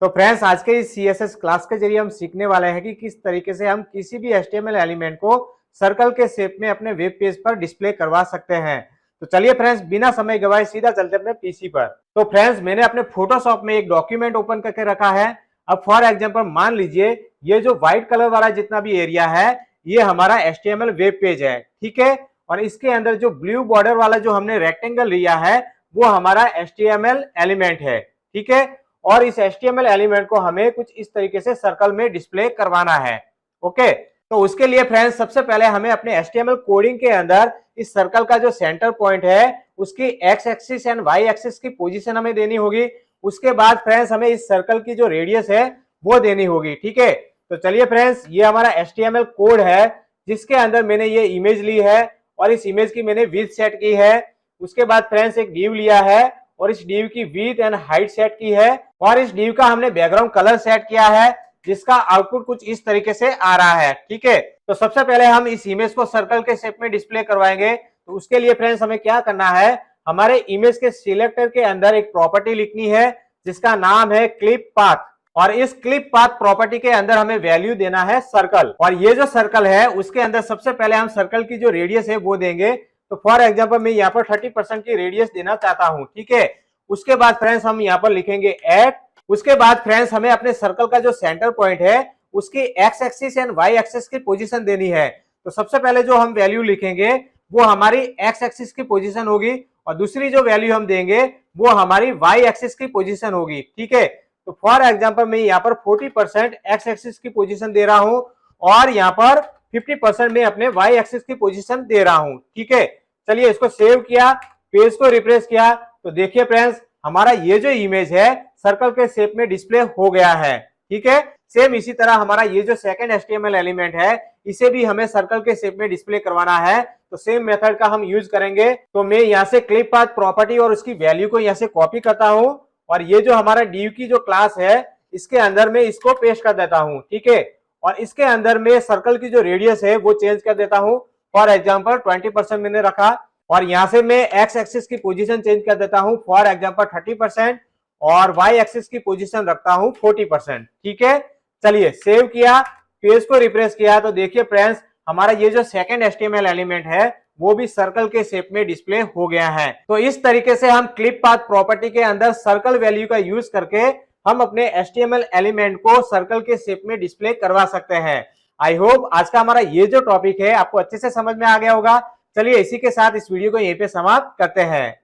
तो फ्रेंड्स आज के इस CSS क्लास के जरिए हम सीखने वाले हैं कि किस तरीके से हम किसी भी HTML एलिमेंट को सर्कल के शेप में अपने वेब पेज पर डिस्प्ले करवा सकते हैं। तो चलिए फ्रेंड्स बिना समय गवाए सीधा चलते अपने पीसी पर। तो फ्रेंड्स मैंने अपने फोटोशॉप में एक डॉक्यूमेंट ओपन करके रखा है। अब फॉर एग्जांपल मान लीजिए ये जो व्हाइट कलर वाला जितना भी एरिया है ये हमारा HTML वेब पेज है, ठीक है। और इसके अंदर जो ब्लू बॉर्डर वाला जो हमने रेक्टेंगल लिया है वो हमारा HTML एलिमेंट है, ठीक है। और इस HTML एलिमेंट को हमें कुछ इस तरीके से सर्कल में डिस्प्ले करवाना है, ओके। तो उसके लिए फ्रेंड्स सबसे पहले हमें अपने HTML कोडिंग के अंदर इस सर्कल का जो सेंटर पॉइंट है उसकी x axis and y axis की पोजीशन हमें देनी होगी। उसके बाद फ्रेंड्स हमें इस सर्कल की जो रेडियस है वो देनी होगी, ठीक है। तो चलिए फ्रेंड्स ये हमारा HTML कोड है जिसके अंदर मैंने ये इमेज ली है और इस इमेज की मैंने विड्थ सेट की है। उसके बाद फ्रेंड्स एक डिव लिया है और इस डिव की विड्थ एंड हाइट सेट की है और इस डिव का हमने बैकग्राउंड कलर सेट किया है जिसका आउटपुट कुछ इस तरीके से आ रहा है, ठीक है। तो सबसे पहले हम इस इमेज को सर्कल के शेप में डिस्प्ले करवाएंगे। तो उसके लिए फ्रेंड्स हमें क्या करना है, हमारे इमेज के सिलेक्टर के अंदर एक प्रॉपर्टी लिखनी है जिसका नाम है क्लिप पाथ और इस क्लिप पाथ प्रॉपर्टी के अंदर हमें वैल्यू देना है सर्कल। और ये जो सर्कल है उसके अंदर सबसे पहले हम सर्कल की जो रेडियस है वो देंगे। तो फॉर एग्जांपल मैं यहाँ पर 30% की रेडियस देना चाहता हूँ, ठीक है। उसके बाद फ्रेंड्स हम यहाँ पर लिखेंगे एट। उसके बाद फ्रेंड्स हमें अपने सर्कल का जो सेंटर पॉइंट है उसकी x axis and y axis की पोजीशन देनी है। तो सबसे पहले जो हम वैल्यू लिखेंगे वो हमारी एक्स एक्सिस की पोजीशन होगी और दूसरी जो वैल्यू हम देंगे वो हमारी वाई एक्सिस की पोजीशन होगी, ठीक है। तो फॉर एग्जांपल मैं यहाँ पर 40% एक्स एक्सिस की पोजीशन दे रहा हूँ और यहाँ पर 50% में अपने वाई एक्सिस की पोजीशन दे रहा हूँ, ठीक है। चलिए इसको सेव किया, पेज को रिफ्रेश किया तो देखिए फ्रेंड्स हमारा ये जो इमेज है सर्कल के शेप में डिस्प्ले हो गया है, ठीक है। सेम इसी तरह हमारा ये जो सेकंड HTML एलिमेंट है इसे भी हमें सर्कल के शेप में डिस्प्ले करवाना है। तो सेम मेथड का हम यूज करेंगे। तो मैं यहाँ से क्लिप पाथ प्रॉपर्टी और उसकी वैल्यू को यहाँ से कॉपी करता हूँ और ये जो हमारा डिव की जो क्लास है इसके अंदर में इसको पेस्ट कर देता हूँ, ठीक है। और इसके अंदर में सर्कल की जो रेडियस है वो चेंज कर देता हूँ। फॉर एग्जाम्पल 20% मैंने रखा और यहाँ से मैं एक्स एक्सिस की पोजीशन चेंज कर देता हूँ, फॉर एग्जाम्पल 30% और वाई एक्सिस की पोजीशन रखता हूँ 40%, ठीक है। चलिए सेव किया, पेज को रिफ्रेश किया तो देखिए फ्रेंड्स हमारा ये जो सेकंड HTML एलिमेंट है वो भी सर्कल के शेप में डिस्प्ले हो गया है। तो इस तरीके से हम क्लिप पाथ प्रॉपर्टी के अंदर सर्कल वैल्यू का यूज करके हम अपने HTML एलिमेंट को सर्कल के शेप में डिस्प्ले करवा सकते हैं। आई होप आज का हमारा ये जो टॉपिक है आपको अच्छे से समझ में आ गया होगा। चलिए इसी के साथ इस वीडियो को यहीं पे समाप्त करते हैं।